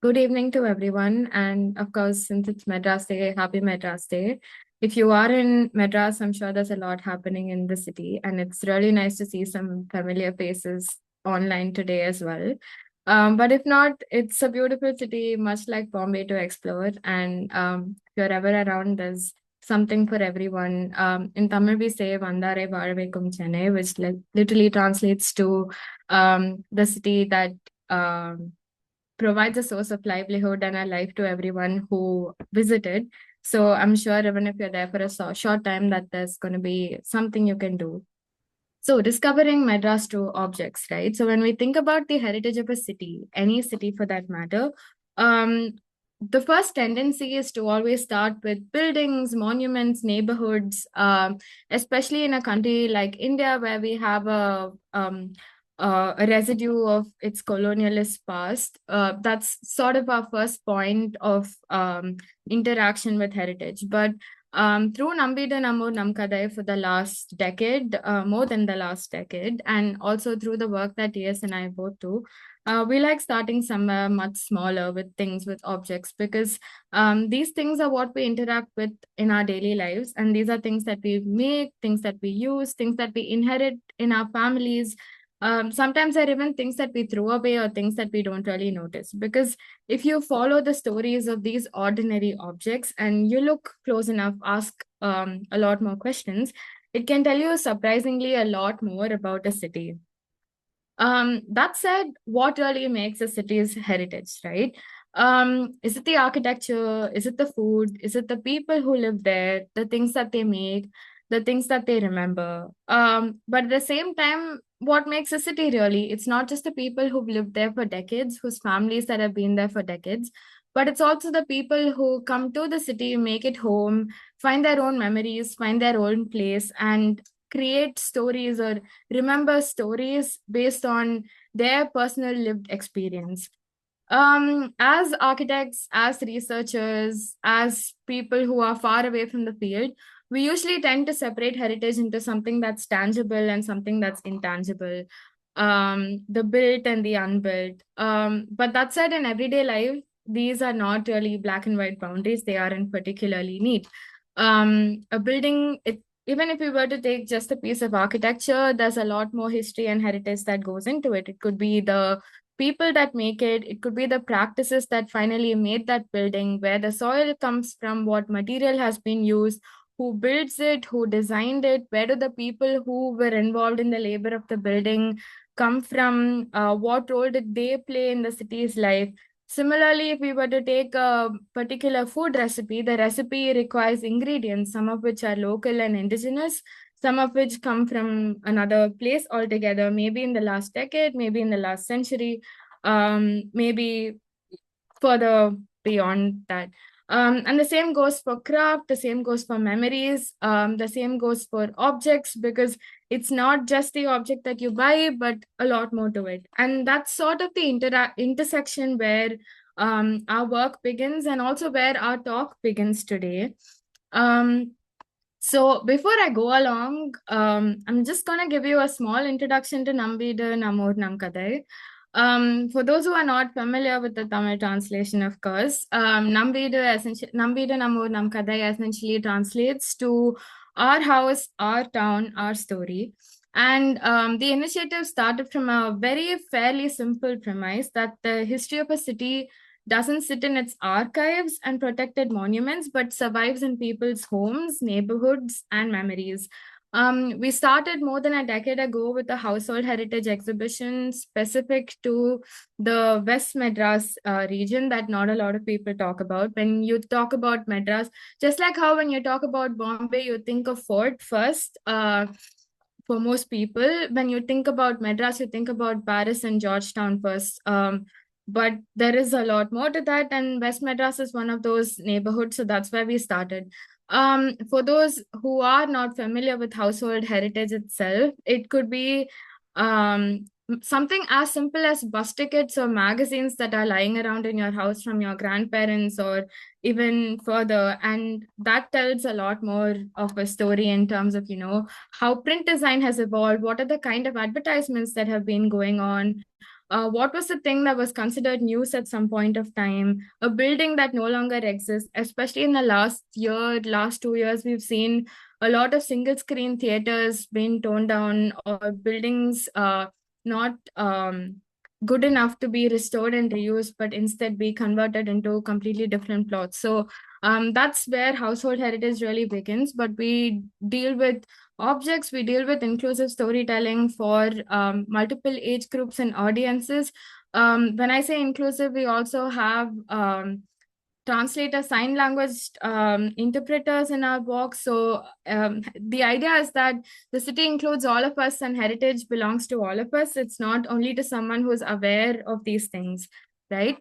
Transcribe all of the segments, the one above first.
Good evening to everyone. And of course, since it's Madras Day, happy Madras Day. If you are in Madras, I'm sure there's a lot happening in the city, and it's really nice to see some familiar faces online today as well. But if not, it's a beautiful city, much like Bombay to explore. And if you're ever around, there's something for everyone. In Tamil, we say Vandare Vazhavekkum Chennai, which literally translates to the city that provides a source of livelihood and a life to everyone who visited. So I'm sure even if you're there for a short time, that there's going to be something you can do. So discovering Madras through objects, right? So when we think about the heritage of a city, any city for that matter, um, the first tendency is to always start with buildings, monuments, neighborhoods, especially in a country like India, where we have a residue of its colonialist past. That's sort of our first point of interaction with heritage. But through Nambidu Namur Namkadai for the last decade, more than the last decade, and also through the work that TS and I both do, we like starting somewhere much smaller with things, with objects, because these things are what we interact with in our daily lives. And these are things that we make, things that we use, things that we inherit in our families. Sometimes they're even things that we throw away or things that we don't really notice. Because if you follow the stories of these ordinary objects and you look close enough, ask a lot more questions, it can tell you surprisingly a lot more about a city. That said, what really makes a city's heritage, right? Is it the architecture? Is it the food? Is it the people who live there? The things that they make, the things that they remember? But at the same time, what makes a city really? It's not just the people who've lived there for decades, whose families that have been there for decades, but it's also the people who come to the city, make it home, find their own memories, find their own place, and create stories or remember stories based on their personal lived experience. As architects, as researchers, as people who are far away from the field, we usually tend to separate heritage into something that's tangible and something that's intangible, the built and the unbuilt. But that said, in everyday life, these are not really black and white boundaries, they aren't particularly neat. A building, even if we were to take just a piece of architecture, there's a lot more history and heritage that goes into it. It could be the people that make it, it could be the practices that finally made that building, where the soil comes from, what material has been used, who builds it, who designed it, where do the people who were involved in the labor of the building come from, what role did they play in the city's life. Similarly, if we were to take a particular food recipe, the recipe requires ingredients, some of which are local and indigenous, some of which come from another place altogether, maybe in the last decade, maybe in the last century, maybe further beyond that. And the same goes for craft, the same goes for memories, the same goes for objects, because it's not just the object that you buy, but a lot more to it. And that's sort of the intersection where our work begins and also where our talk begins today. Um, so before I go along, I'm just going to give you a small introduction to Nambidu Namur Namkadai. For those who are not familiar with the Tamil translation, of course, Nambidu Namur Namkadai essentially translates to our house, our town, our story. And the initiative started from a very fairly simple premise that the history of a city doesn't sit in its archives and protected monuments, but survives in people's homes, neighborhoods, and memories. We started more than a decade ago with a household heritage exhibition specific to the West Madras region that not a lot of people talk about. When you talk about Madras, just like how when you talk about Bombay, you think of Fort first. For most people, when you think about Madras, you think about Paris and Georgetown first. But there is a lot more to that, and West Madras is one of those neighborhoods, so that's where we started. For those who are not familiar with household heritage itself, it could be something as simple as bus tickets or magazines that are lying around in your house from your grandparents or even further. And that tells a lot more of a story in terms of, how print design has evolved, what are the kind of advertisements that have been going on, What was the thing that was considered news at some point of time? A building that no longer exists, especially in the last year, last 2 years, we've seen a lot of single screen theaters being torn down, or buildings not good enough to be restored and reused, but instead be converted into completely different plots. So that's where household heritage really begins. But we deal with objects, we deal with inclusive storytelling for multiple age groups and audiences. When I say inclusive, we also have translator, sign language interpreters in our box. So the idea is that the city includes all of us and heritage belongs to all of us. It's not only to someone who's aware of these things, right?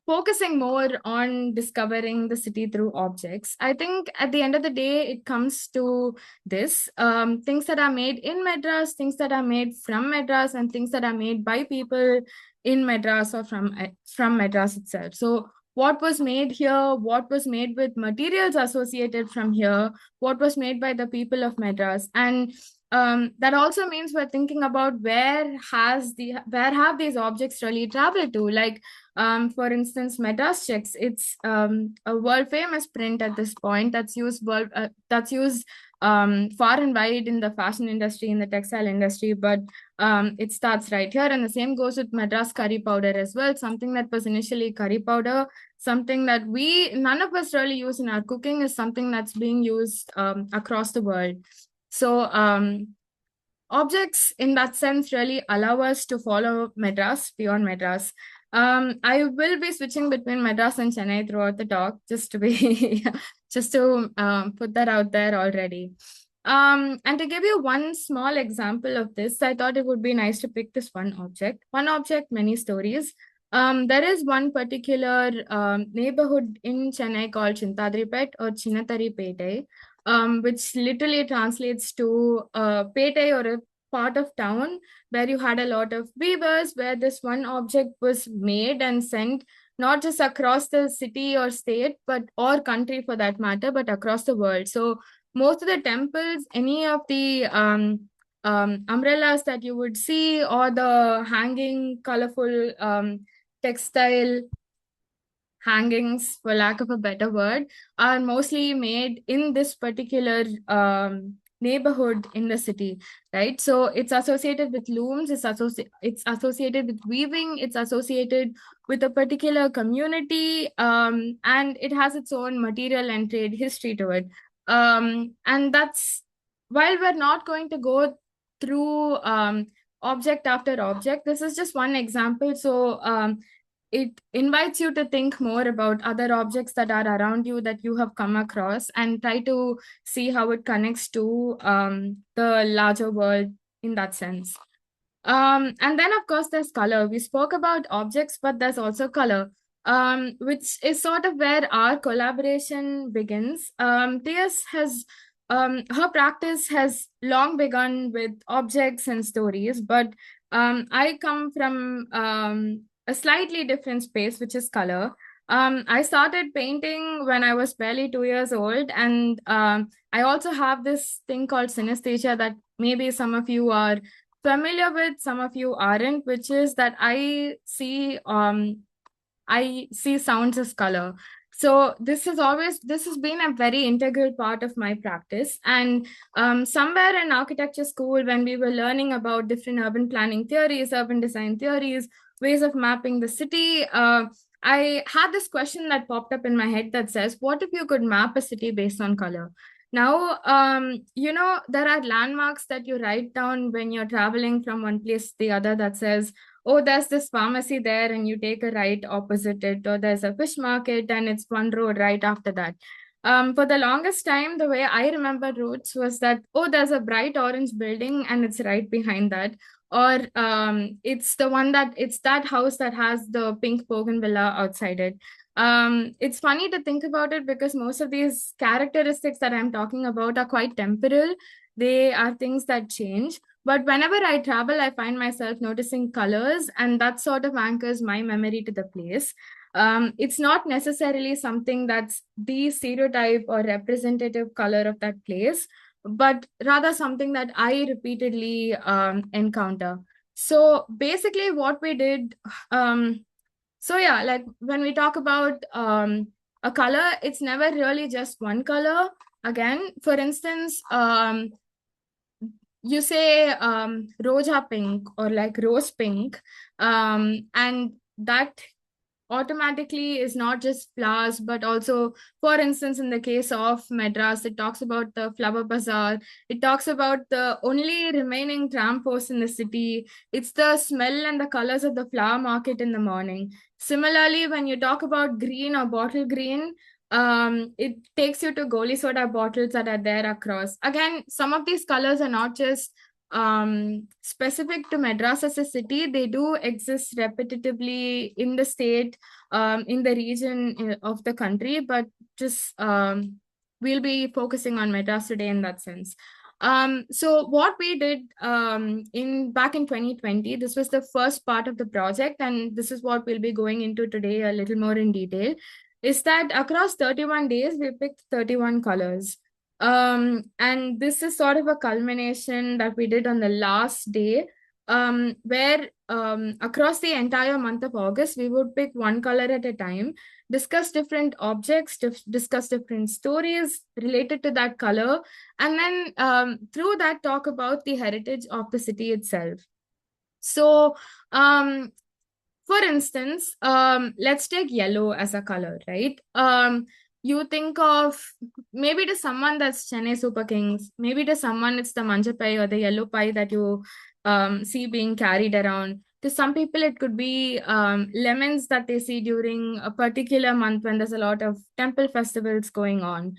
Focusing more on discovering the city through objects. I think at the end of the day, it comes to this things that are made in Madras, things that are made from Madras, and things that are made by people in Madras or from Madras itself. So what was made here, what was made with materials associated from here, what was made by the people of Madras. And that also means we're thinking about where have these objects really traveled to. Like for instance, Madras checks, it's a world famous print at this point that's used far and wide in the fashion industry, in the textile industry, but it starts right here. And the same goes with Madras curry powder as well, something that was initially curry powder, something that none of us really use in our cooking, is something that's being used across the world. So objects in that sense really allow us to follow Madras beyond Madras. I will be switching between Madras and Chennai throughout the talk, just to be just to put that out there already. And to give you one small example of this, I thought it would be nice to pick this one object, many stories. There is one particular neighborhood in Chennai called Chintadripet or Chinnathari which literally translates to Pete, or a part of town where you had a lot of weavers, where this one object was made and sent not just across the city or state, or country for that matter, but across the world. So most of the temples, any of the umbrellas that you would see, or the hanging colorful textile hangings, for lack of a better word, are mostly made in this particular neighborhood in the city, right? So it's associated with looms, it's associated with weaving, it's associated with a particular community, and it has its own material and trade history to it. And that's, while we're not going to go through object after object, this is just one example. So it invites you to think more about other objects that are around you that you have come across, and try to see how it connects to the larger world in that sense. And then, of course, there's color. We spoke about objects, but there's also color, which is sort of where our collaboration begins. TS has her practice has long begun with objects and stories, but I come from a slightly different space, which is color. I started painting when I was barely 2 years old, and I also have this thing called synesthesia that maybe some of you are familiar with, some of you aren't, which is that I see sounds as color. So this has been a very integral part of my practice. And somewhere in architecture school, when we were learning about different urban planning theories, urban design theories, ways of mapping the city, I had this question that popped up in my head that says, what if you could map a city based on color? Now, there are landmarks that you write down when you're traveling from one place to the other that says, oh, there's this pharmacy there, and you take a right opposite it, or there's a fish market and it's one road right after that. For the longest time, the way I remember routes was that, oh, there's a bright orange building and it's right behind that. Or it's that house that has the pink bougainvillea outside it. It's funny to think about it because most of these characteristics that I'm talking about are quite temporal. They are things that change. But whenever I travel, I find myself noticing colors, and that sort of anchors my memory to the place. It's not necessarily something that's the stereotype or representative color of that place, but rather something that I repeatedly encounter. So basically what we did, so yeah, like when we talk about a color, it's never really just one color. Again, for instance, you say roja pink or like rose pink, and that automatically is not just flowers, but also, for instance, in the case of Madras, it talks about the flower bazaar. It talks about the only remaining tram post in the city. It's the smell and the colors of the flower market in the morning. Similarly, when you talk about green or bottle green, it takes you to goli soda bottles that are there across. Again, some of these colors are not just specific to Madras as a city. They do exist repetitively in the state, in the region of the country, but just we'll be focusing on Madras today in that sense. So what we did in back in 2020, this was the first part of the project, and this is what we'll be going into today a little more in detail, is that across 31 days, we picked 31 colors. And this is sort of a culmination that we did on the last day, where across the entire month of August, we would pick one color at a time, discuss different objects, discuss different stories related to that color, and then through that, talk about the heritage of the city itself. So, for instance, let's take yellow as a color, right? You think of, maybe to someone that's Chennai Super Kings, maybe to someone it's the manja pie or the yellow pie that you see being carried around. To some people, it could be lemons that they see during a particular month when there's a lot of temple festivals going on.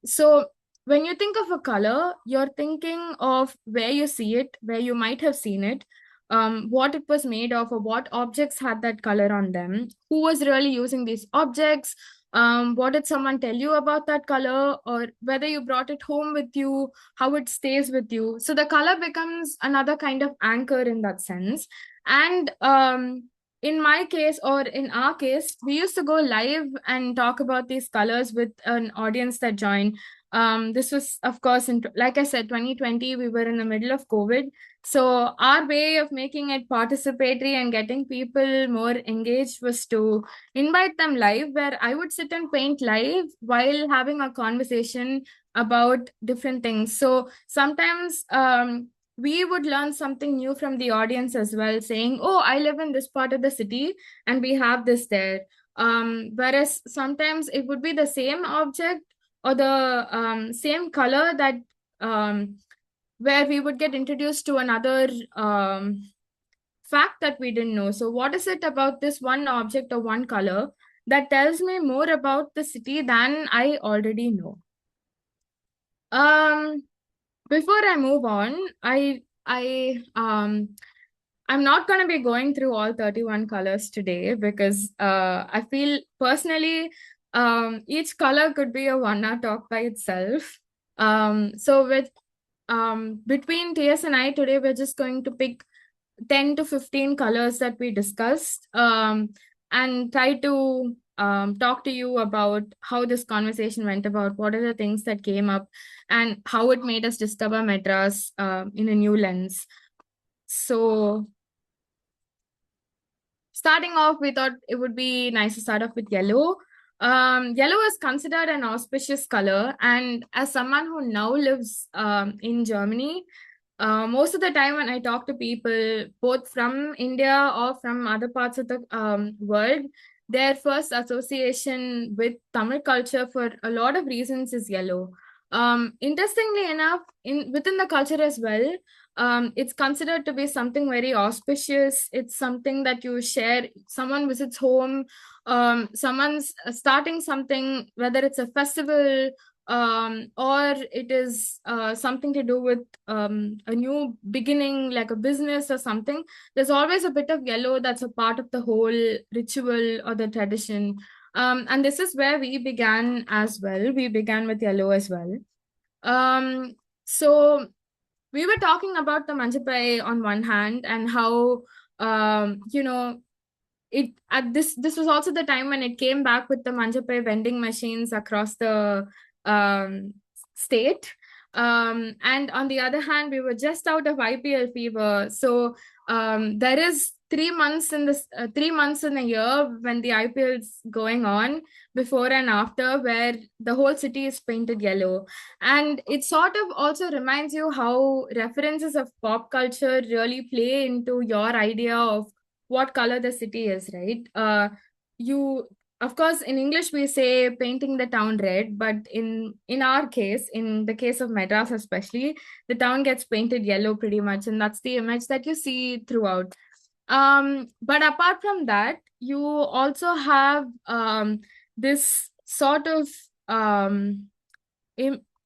So when you think of a color, you're thinking of where you see it, where you might have seen it, what it was made of, or what objects had that color on them, who was really using these objects, what did someone tell you about that color, or whether you brought it home with you, how it stays with you. So the color becomes another kind of anchor in that sense. And in my case, or in our case, we used to go live and talk about these colors with an audience that joined. This was, of course, in, like I said, 2020, we were in the middle of COVID. So our way of making it participatory and getting people more engaged was to invite them live, where I would sit and paint live while having a conversation about different things. So sometimes we would learn something new from the audience as well, saying, oh, I live in this part of the city and we have this there. Whereas sometimes it would be the same object or the same color that where we would get introduced to another fact that we didn't know. So, what is it about this one object or one color that tells me more about the city than I already know? Um, Before I move on, I'm not going to be going through all 31 colors today because I feel personally each color could be a 1 hour talk by itself. So with between TS and I today, we're just going to pick 10 to 15 colors that we discussed, and try to talk to you about how this conversation went about, what are the things that came up, and how it made us discover Madras in a new lens. So starting off, we thought it would be nice to start off with yellow. Yellow is considered an auspicious color, and as someone who now lives in Germany, most of the time when I talk to people, both from India or from other parts of the world, their first association with Tamil culture for a lot of reasons is yellow. Interestingly enough, in within the culture as well, it's considered to be something very auspicious. It's something that you share. Someone visits home, someone's starting something, whether it's a festival or it is something to do with a new beginning, like a business or something. There's always a bit of yellow that's a part of the whole ritual or the tradition. And this is where we began as well. We began with yellow as well. So we were talking about the Manjapai on one hand and how, you know, it at this was also the time when it came back with the Manjapai vending machines across the state. And on the other hand, we were just out of IPL fever. So there is 3 months in this 3 months in a year when the IPL is going on, before and after, where the whole city is painted yellow. And it sort of also reminds you how references of pop culture really play into your idea of what color the city is, right? You Of course, in English we say painting the town red, but in our case, in the case of Madras especially, the town gets painted yellow pretty much, and that's the image that you see throughout. But apart from that, you also have this sort of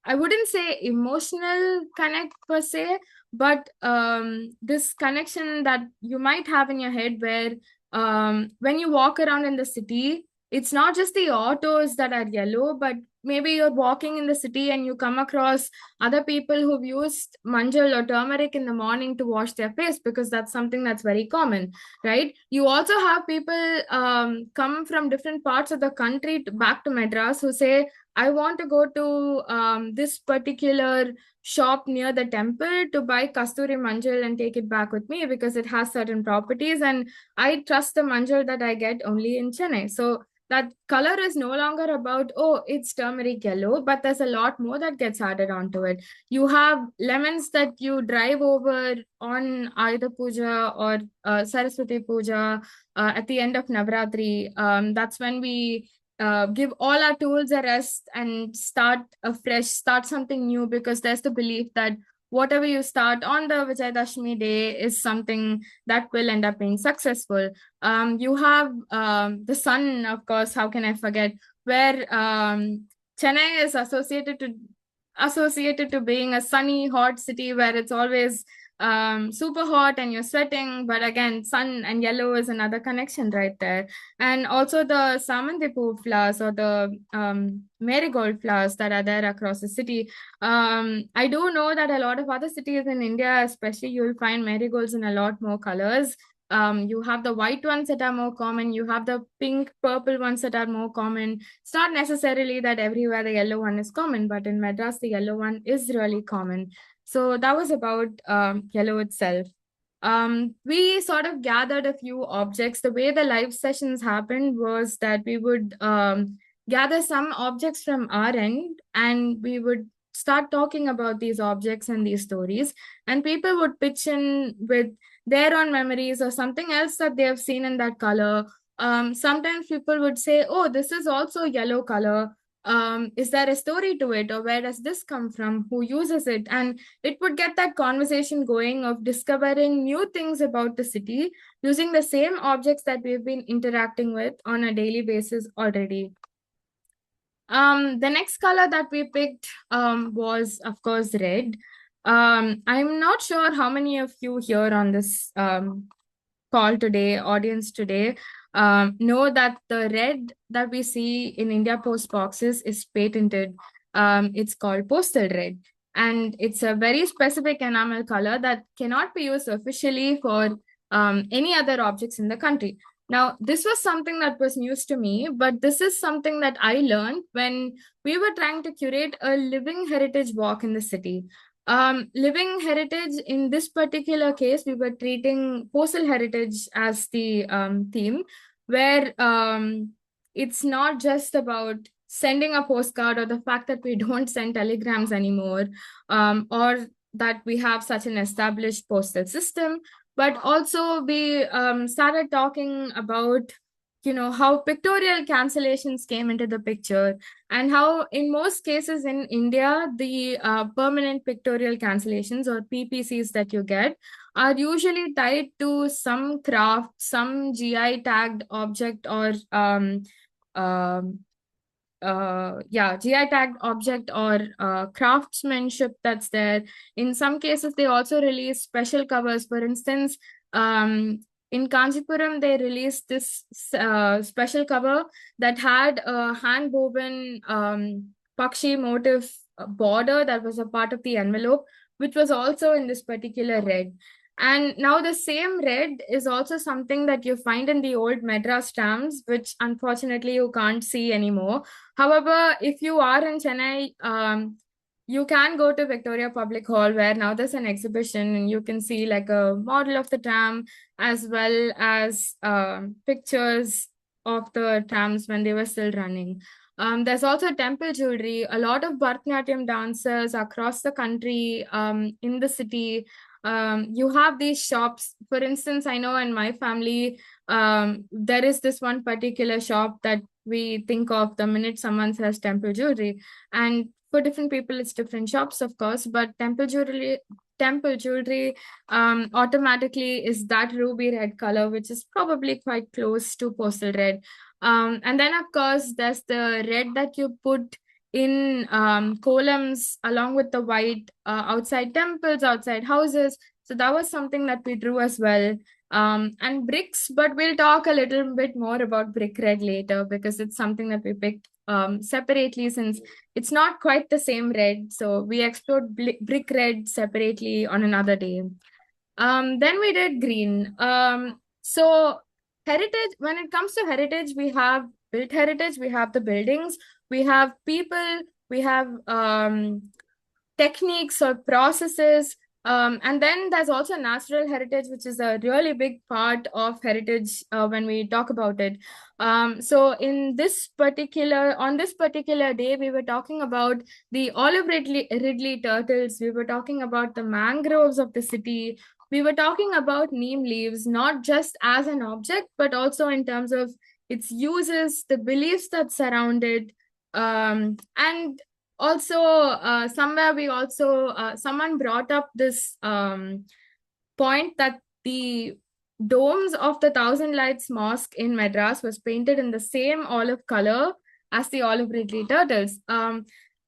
I wouldn't say emotional connect per se, but this connection that you might have in your head where when you walk around in the city, it's not just the autos that are yellow, but maybe you're walking in the city and you come across other people who've used manjal or turmeric in the morning to wash their face, because that's something that's very common, right? You also have people come from different parts of the country back to Madras who say, I want to go to this particular shop near the temple to buy Kasturi Manjal and take it back with me because it has certain properties, and I trust the Manjal that I get only in Chennai. So that color is no longer about, oh, it's turmeric yellow, but there's a lot more that gets added onto it. You have lemons that you drive over on Ayudha Puja or Saraswati Puja at the end of Navratri. That's when we give all our tools a rest and start afresh, start something new, because there's the belief that whatever you start on the Vijayadashmi day is something that will end up being successful. You have the sun, of course, how can I forget, where Chennai is associated to being a sunny, hot city where it's always super hot and you're sweating. But again, sun and yellow is another connection right there. And also the samantipu flowers or the marigold flowers that are there across the city. I do know that a lot of other cities in India, especially, you'll find marigolds in a lot more colors. You have the white ones that are more common. You have the pink, purple ones that are more common. It's not necessarily that everywhere the yellow one is common, but in Madras, the yellow one is really common. So that was about yellow itself. We sort of gathered a few objects. The way the live sessions happened was that we would gather some objects from our end, and we would start talking about these objects and these stories. And people would pitch in with their own memories or something else that they have seen in that color. Sometimes people would say, oh, this is also yellow color. Is there a story to it, or where does this come from? Who uses it? And it would get that conversation going of discovering new things about the city using the same objects that we've been interacting with on a daily basis already. The next color that we picked was, of course, red. I'm not sure how many of you here on this call today, audience today, know that the red that we see in India Post boxes is patented. It's called postal red. And it's a very specific enamel color that cannot be used officially for any other objects in the country. Now, this was something that was news to me, but this is something that I learned when we were trying to curate a living heritage walk in the city. Living heritage, in this particular case, we were treating postal heritage as the theme, where it's not just about sending a postcard or the fact that we don't send telegrams anymore, or that we have such an established postal system, but also we started talking about, how pictorial cancellations came into the picture, and how in most cases in India, the permanent pictorial cancellations or PPCs that you get are usually tied to some craft, some GI tagged object, or GI tagged object or craftsmanship that's there. In some cases, they also release special covers. For instance, in Kanchipuram, they released this special cover that had a hand woven Pakshi motif border that was a part of the envelope, which was also in this particular red. And now the same red is also something that you find in the old Madras stamps, which unfortunately you can't see anymore. However, if you are in Chennai, you can go to Victoria Public Hall, where now there's an exhibition and you can see like a model of the tram, as well as pictures of the trams when they were still running. There's also temple jewelry. A lot of Bharatanatyam dancers across the country, in the city. You have these shops. For instance, I know in my family, there is this one particular shop that we think of the minute someone says temple jewelry. And for different people, it's different shops, of course, but temple jewelry automatically is that ruby red color, which is probably quite close to postal red. And then, of course, there's the red that you put in columns along with the white outside temples, outside houses. So that was something that we drew as well. And bricks, but we'll talk a little bit more about brick red later, because it's something that we picked separately, since it's not quite the same red. So we explored brick red separately on another day. Then we did green. So heritage, when it comes to heritage, we have built heritage, we have the buildings, we have people, we have techniques or processes. And then there's also natural heritage, which is a really big part of heritage when we talk about it. So on this particular day, we were talking about the olive ridley turtles. We were talking about the mangroves of the city. We were talking about neem leaves, not just as an object, but also in terms of its uses, the beliefs that surround it. And also, somewhere we also, someone brought up this point that the domes of the Thousand Lights Mosque in Madras was painted in the same olive color as the olive ridley turtles.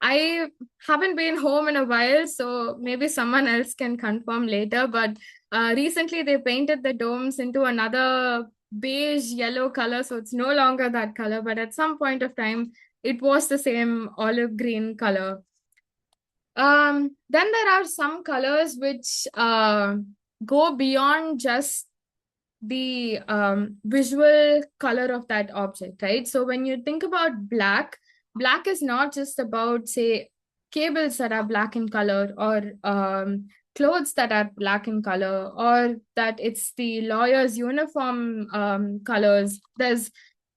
I haven't been home in a while, so maybe someone else can confirm later, but recently they painted the domes into another beige yellow color, so it's no longer that color, but at some point of time, it was the same olive green color. Then there are some colors which go beyond just the visual color of that object, right? So when you think about black, black is not just about, say, cables that are black in color, or clothes that are black in color, or that it's the lawyer's uniform colors. There's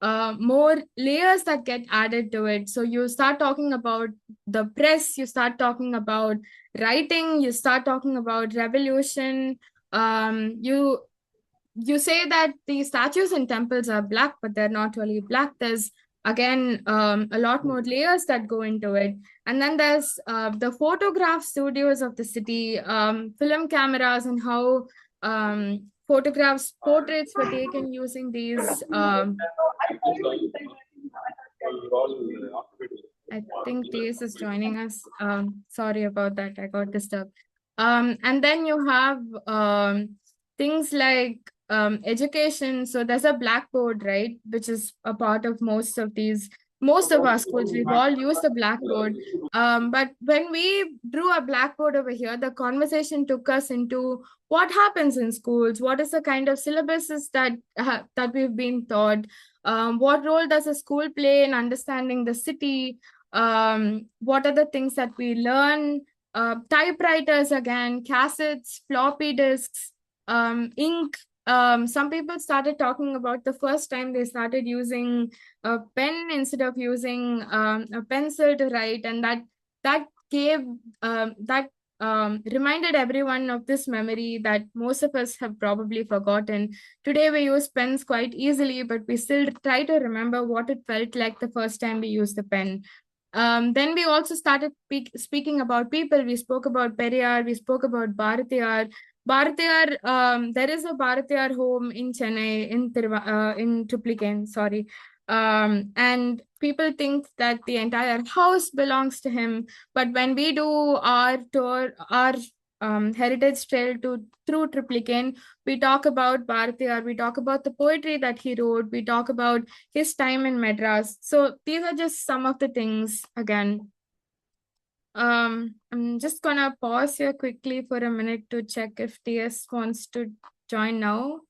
more layers that get added to it. So you start talking about the press, you start talking about writing, you start talking about revolution. You say that the statues in temples are black, but they're not really black. There's again a lot more layers that go into it. And then there's the photograph studios of the city, film cameras, and how portraits were taken using these. I think DS is joining us. Sorry about that. I got disturbed. And then you have things like education. So there's a blackboard, right, which is a part of most of our schools. We've all used the blackboard. But when we drew a blackboard over here, the conversation took us into what happens in schools, what is the kind of syllabuses that we've been taught, what role does a school play in understanding the city, what are the things that we learn, typewriters again, cassettes, floppy disks, ink. Some people started talking about the first time they started using a pen instead of using a pencil to write, and that gave that reminded everyone of this memory that most of us have probably forgotten. Today we use pens quite easily, but we still try to remember what it felt like the first time we used the pen. Then we also started speaking about people. We spoke about Periyar, we spoke about Bharatiyar. There is a Bharatiyar home in Chennai, in Triplicane, sorry. And people think that the entire house belongs to him. But when we do our tour, our heritage trail through Triplicane, we talk about Bharatiyar, we talk about the poetry that he wrote, we talk about his time in Madras. So these are just some of the things again. I'm just gonna pause here quickly for a minute to check if TS wants to join now.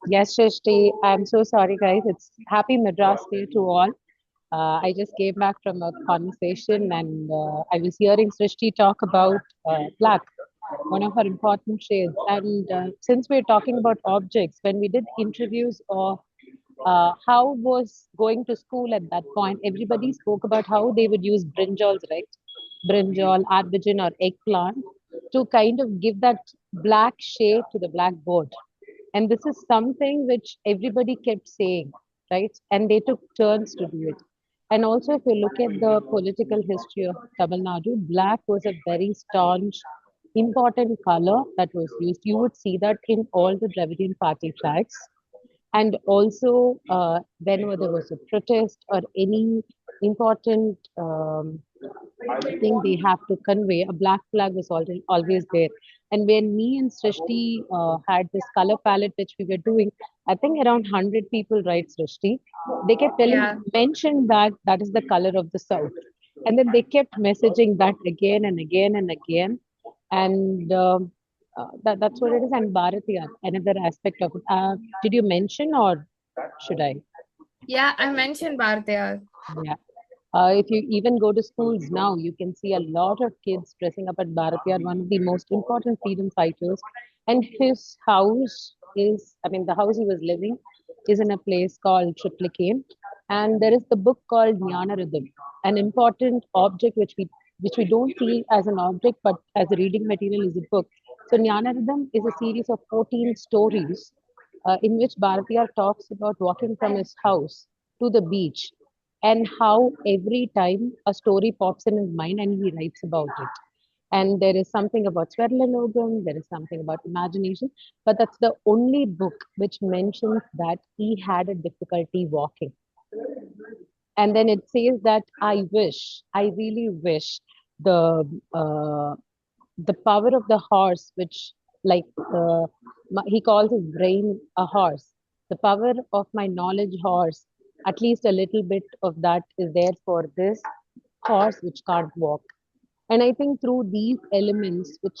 Yes, Shrishti, I'm so sorry, guys. It's happy Madras Day to all. I just came back from a conversation and I was hearing Srishti talk about black, one of her important shades. And since we're talking about objects, when we did interviews of how was going to school at that point, everybody spoke about how they would use brinjals, right? Brinjal, aubergine, or eggplant to kind of give that black shade to the blackboard. And this is something which everybody kept saying, right? And they took turns to do it. And also, if you look at the political history of Tamil Nadu, black was a very staunch, important color that was used. You would see that in all the Dravidian party flags. And also, whenever there was a protest or any important thing they have to convey, a black flag was always there. And when me and Srishti had this color palette which we were doing, I think around 100 people, right, Srishti? They kept telling, Yeah. mention that that is the color of the South. And then they kept messaging that again and again and again. And that's what it is. And Bharatiya, another aspect of it. Did you mention or should I? Yeah, I mentioned Bhartiya. Yeah. If you even go to schools now, you can see a lot of kids dressing up at Bharatiyar, one of the most important freedom fighters. And his house is, I mean, the house he was living is in a place called Triplicane. And there is the book called Jnana Rhythm, an important object which we don't see as an object, but as a reading material is a book. So Jnana Rhythm is a series of 14 stories in which Bharatiyar talks about walking from his house to the beach and how every time a story pops in his mind and he writes about it. And there is something about Swarlalogam, there is something about imagination, but that's the only book which mentions that he had a difficulty walking. And then it says that I really wish the uh, the power of the horse, which like he calls his brain a horse, the power of my knowledge horse, at least a little bit of that is there for this horse which can't walk. And I think through these elements, which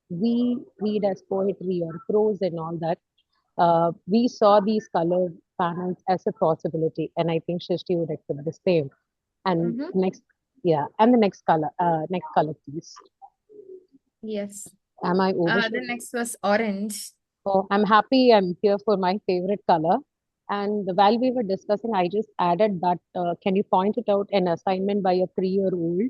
we read as poetry or prose and all that, we saw these colored panels as a possibility. And I think Shishti would accept the same. And Mm-hmm. next, yeah, and the next color, please. Yes. Am I The overshadowing? next was orange. So I'm happy I'm here for my favorite color. And while we were discussing, I just added that can you point it out an assignment by a 3-year-old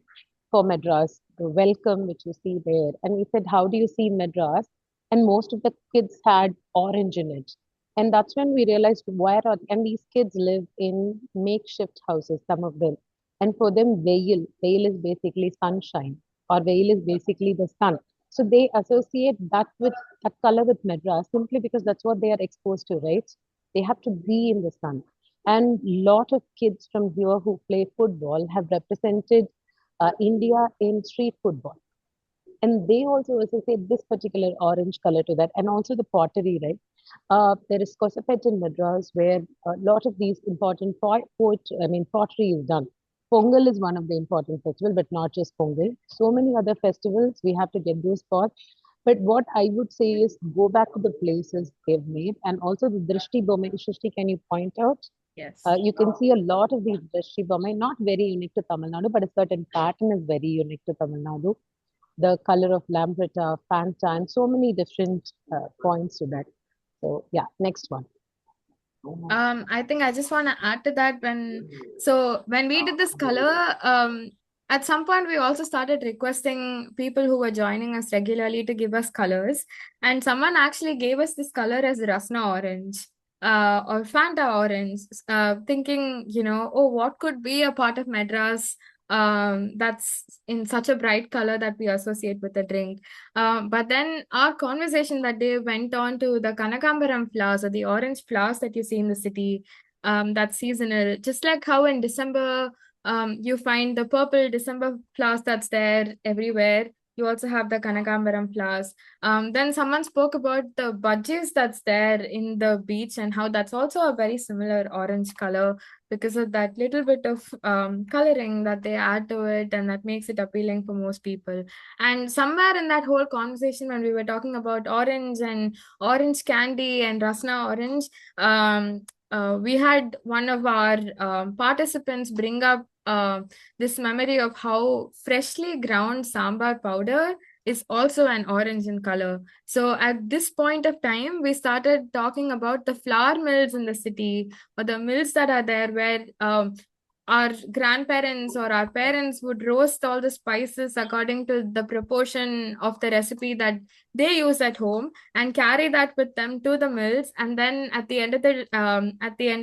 for Madras, the welcome which you see there. And we said, how do you see Madras? And most of the kids had orange in it. And that's when we realized and these kids live in makeshift houses, some of them. And for them, veil is basically sunshine, or veil is basically the sun. So they associate that color with Madras simply because that's what they are exposed to, right? They have to be in the sun. And lot of kids from here who play football have represented India in street football. And they also associate this particular orange color to that. And also the pottery, right? There is Kosapet in Madras where a lot of these important pottery is done. Pongal is one of the important festivals, but not just Pongal. So many other festivals, we have to get those for. But what I would say is go back to the places they've made and also the Drishti Bomai. Shrishti, can you point out? Yes. You can see a lot of these Drishti Bomai, not very unique to Tamil Nadu, but a certain pattern is very unique to Tamil Nadu. The color of Lambretta, Fanta, and so many different points to that. So yeah, next one. I think I just want to add to that when we did this color, at some point we also started requesting people who were joining us regularly to give us colors, and someone actually gave us this color as Rasna orange, or Fanta orange, thinking, oh, what could be a part of Madras, that's in such a bright color that we associate with the drink. But then our conversation that day went on to the Kanakambaram flowers, or the orange flowers that you see in the city, that's seasonal. Just like how in December, you find the purple December flowers that's there everywhere. You also have the Kanakambaram flowers. Then someone spoke about the budgies that's there in the beach and how that's also a very similar orange color because of that little bit of coloring that they add to it, and that makes it appealing for most people. And somewhere in that whole conversation, when we were talking about orange and orange candy and Rasna orange, we had one of our participants bring up this memory of how freshly ground sambar powder is also an orange in color. So at this point of time, we started talking about the flour mills in the city, or the mills that are there where our grandparents or our parents would roast all the spices according to the proportion of the recipe that they use at home, and carry that with them to the mills. And then at the end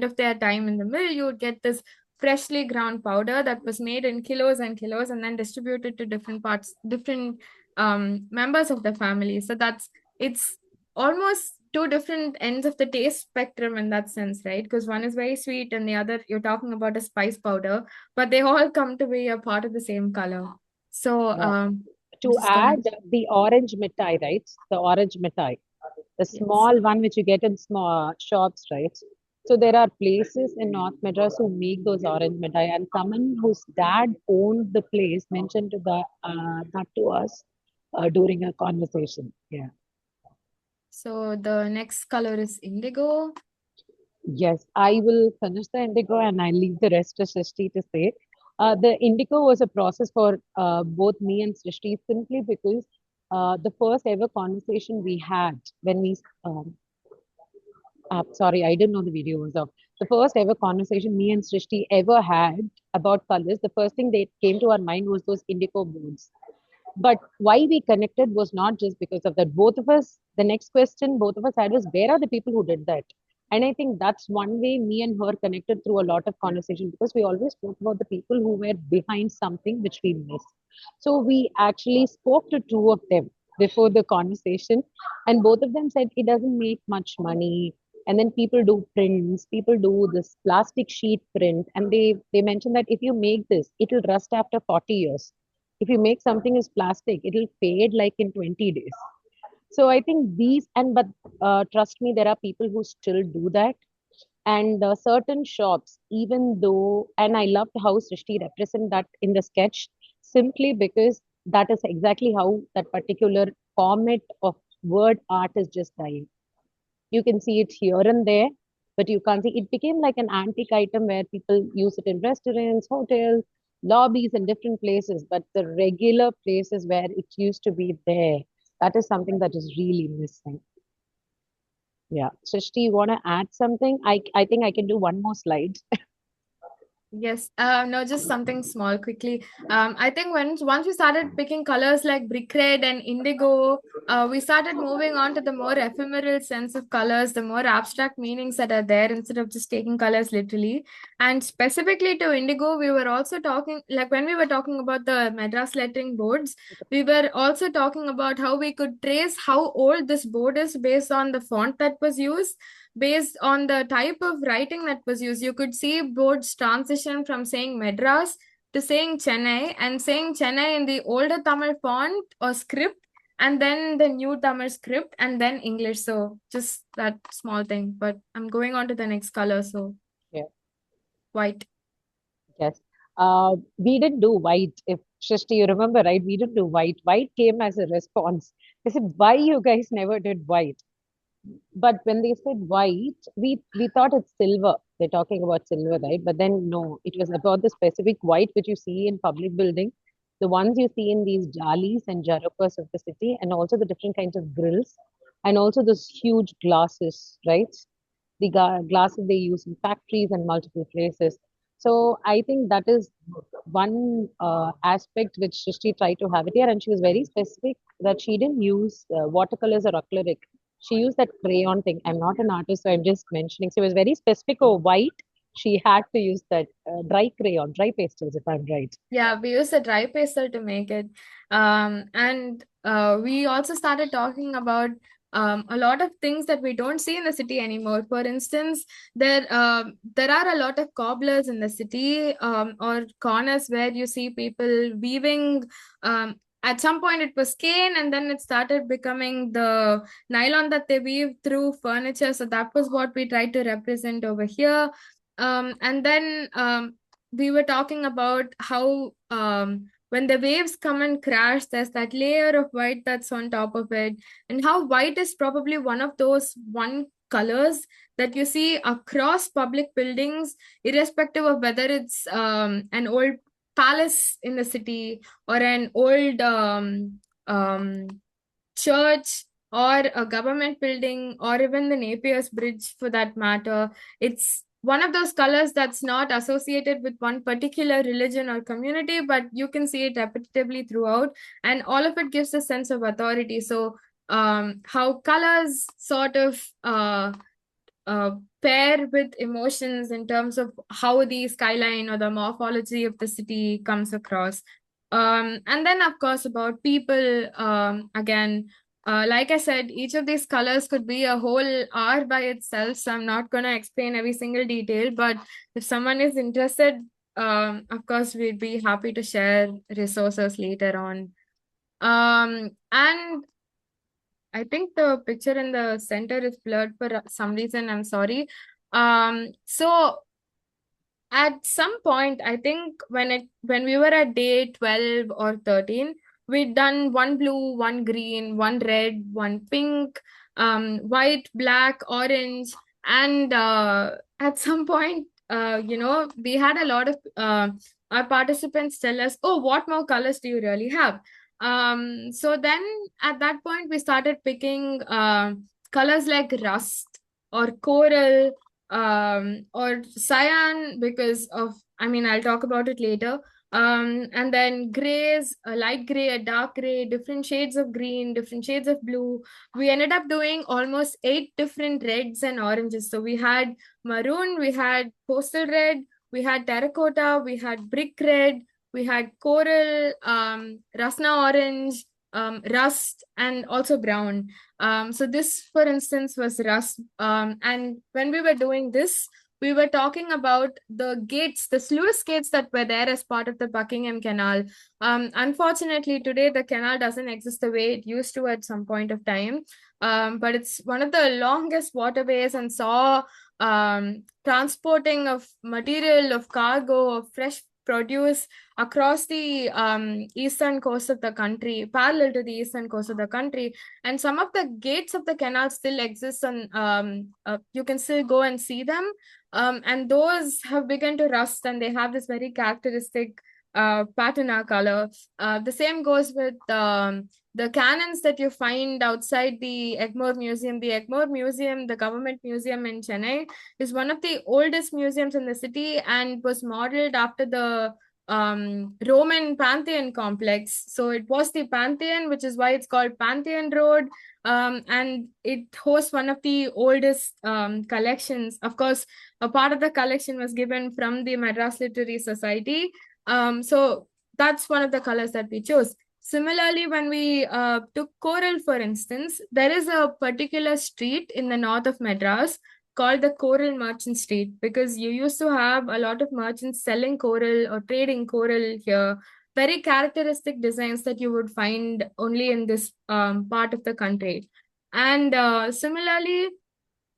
of their time in the mill, you would get this freshly ground powder that was made in kilos and kilos and then distributed to different members of the family. So it's almost two different ends of the taste spectrum in that sense, right? Because one is very sweet and the other, you're talking about a spice powder, but they all come to be a part of the same color. So Yeah. To just gonna add the orange mithai, right? The orange mithai, the yes. small one which you get in small shops, right? So there are places in North Madras who make those orange mithai, and someone whose dad owned the place mentioned that to us during a conversation. Yeah. So the next color is indigo. Yes, I will finish the indigo and I leave the rest to Srishti to say. The indigo was a process for both me and Srishti simply because the first ever conversation we had when sorry, I didn't know the video was of the first ever conversation me and Srishti ever had about colors. The first thing that came to our mind was those indigo boards. But why we connected was not just because of that. Both of us, the next question both of us had was, where are the people who did that? And I think that's one way me and her connected through a lot of conversation because we always spoke about the people who were behind something which we missed. So we actually spoke to two of them before the conversation, and both of them said it doesn't make much money. And then people do prints, people do this plastic sheet print, and they mentioned that if you make this, it'll rust after 40 years. If you make something as plastic, it'll fade like in 20 days. So I think these, and but trust me, there are people who still do that. And certain shops, even though, and I loved how Srishti represent that in the sketch, simply because that is exactly how that particular format of word art is just dying. You can see it here and there, but you can't see it became like an antique item where people use it in restaurants, hotels, lobbies, and different places. But the regular places where it used to be there, that is something that is really missing. Yeah. Srishti, you want to add something? I think I can do one more slide. Yes, no, just something small quickly. I think once we started picking colors like brick red and indigo, we started moving on to the more ephemeral sense of colors, the more abstract meanings that are there instead of just taking colors literally. And specifically to indigo, we were also talking, like when we were talking about the Madras lettering boards, we were also talking about how we could trace how old this board is based on the font that was used, based on the type of writing that was used. You could see boards transition from saying Madras to saying Chennai, and saying Chennai in the older Tamil font or script, and then the new Tamil script, and then English. So just that small thing. But I'm going on to the next color. So Yeah. white. Yes. We didn't do white. If Srishti, you remember, right? We didn't do white. White came as a response. They said, why you guys never did white? But when they said white, we thought it's silver. They're talking about silver, right? But then no, it was about the specific white which you see in public building, the ones you see in these jalis and jarukas of the city, and also the different kinds of grills, and also those huge glasses, right? The glasses they use in factories and multiple places. So I think that is one aspect which Srishti tried to have it here, and she was very specific that she didn't use watercolors or acrylic. She used that crayon thing. I'm not an artist, so I'm just mentioning. So it was very specific. Oh, white. She had to use that dry crayon, dry pastels, if I'm right. Yeah, we use a dry pastel to make it. And we also started talking about a lot of things that we don't see in the city anymore. For instance, there are a lot of cobblers in the city, or corners where you see people weaving. At some point, it was cane, and then it started becoming the nylon that they weave through furniture. So that was what we tried to represent over here. And then we were talking about how when the waves come and crash, there's that layer of white that's on top of it, and how white is probably one of those one colors that you see across public buildings, irrespective of whether it's an old palace in the city or an old um, church or a government building or even the Napier's Bridge for that matter. It's one of those colors that's not associated with one particular religion or community, but you can see it repetitively throughout, and all of it gives a sense of authority. So, how colors sort of pair with emotions in terms of how the skyline or the morphology of the city comes across. And then, of course, about people, again, like I said, each of these colors could be a whole hour by itself. So I'm not going to explain every single detail. But if someone is interested, of course, we'd be happy to share resources later on. And I think the picture in the center is blurred for some reason. I'm sorry. So at some point, I think when we were at day 12 or 13, we'd done one blue, one green, one red, one pink, white, black, orange, and at some point, we had a lot of our participants tell us, "Oh, what more colors do you really have?" So then at that point, we started picking colors like rust or coral or cyan because of, I mean, I'll talk about it later. And then grays, a light gray, a dark gray, different shades of green, different shades of blue. We ended up doing almost 8 different reds and oranges. So we had maroon, we had postal red, we had terracotta, we had brick red, we had coral, rasna orange, rust, and also brown. So this, for instance, was rust. And when we were doing this, we were talking about the gates, the sluice gates that were there as part of the Buckingham Canal. Unfortunately, today the canal doesn't exist the way it used to at some point of time. But it's one of the longest waterways and saw transporting of material, of cargo, of fresh produce across the eastern coast of the country, parallel to the eastern coast of the country. And some of the gates of the canal still exist, and you can still go and see them. And those have begun to rust, and they have this very characteristic patina color. The same goes with the cannons that you find outside the Egmore Museum. The Egmore Museum, the government museum in Chennai, is one of the oldest museums in the city and was modeled after the Roman Pantheon complex. So it was the Pantheon, which is why it's called Pantheon Road. And it hosts one of the oldest collections. Of course, a part of the collection was given from the Madras Literary Society. So that's one of the colors that we chose. Similarly, when we took coral, for instance, there is a particular street in the north of Madras called the Coral Merchant Street, because you used to have a lot of merchants selling coral or trading coral here. Very characteristic designs that you would find only in this part of the country. And similarly,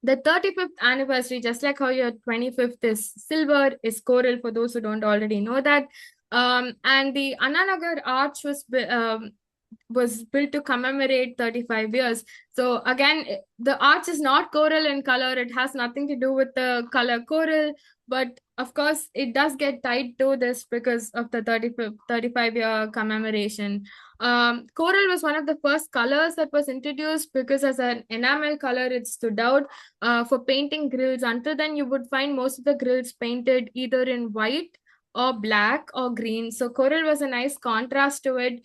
the 35th anniversary, just like how your 25th is silver, is coral, for those who don't already know that. And the Anna Nagar Arch was built to commemorate 35 years. So again, the arch is not coral in color. It has nothing to do with the color coral, but of course it does get tied to this because of the 35-year commemoration. Coral was one of the first colors that was introduced because as an enamel color, it stood out for painting grills. Until then, you would find most of the grills painted either in white or black or green. So coral was a nice contrast to it,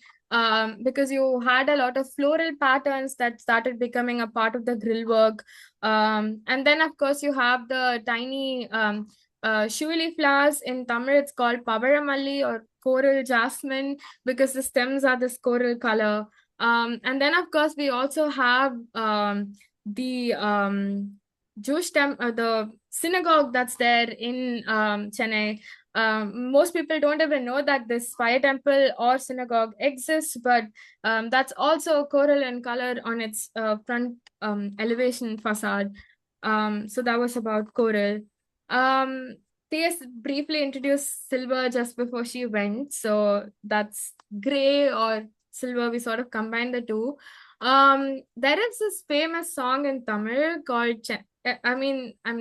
because you had a lot of floral patterns that started becoming a part of the grill work. And then, of course, you have the tiny shuli flowers. In Tamil, it's called Pavaramalli or coral jasmine because the stems are this coral color. And then, of course, we also have the Jewish the synagogue that's there in Chennai. Most people don't even know that this fire temple or synagogue exists, but that's also coral in color on its front elevation facade. So that was about coral. T.S. briefly introduced silver just before she went, so that's gray or silver. We sort of combined the two. There is this famous song in Tamil called I mean, I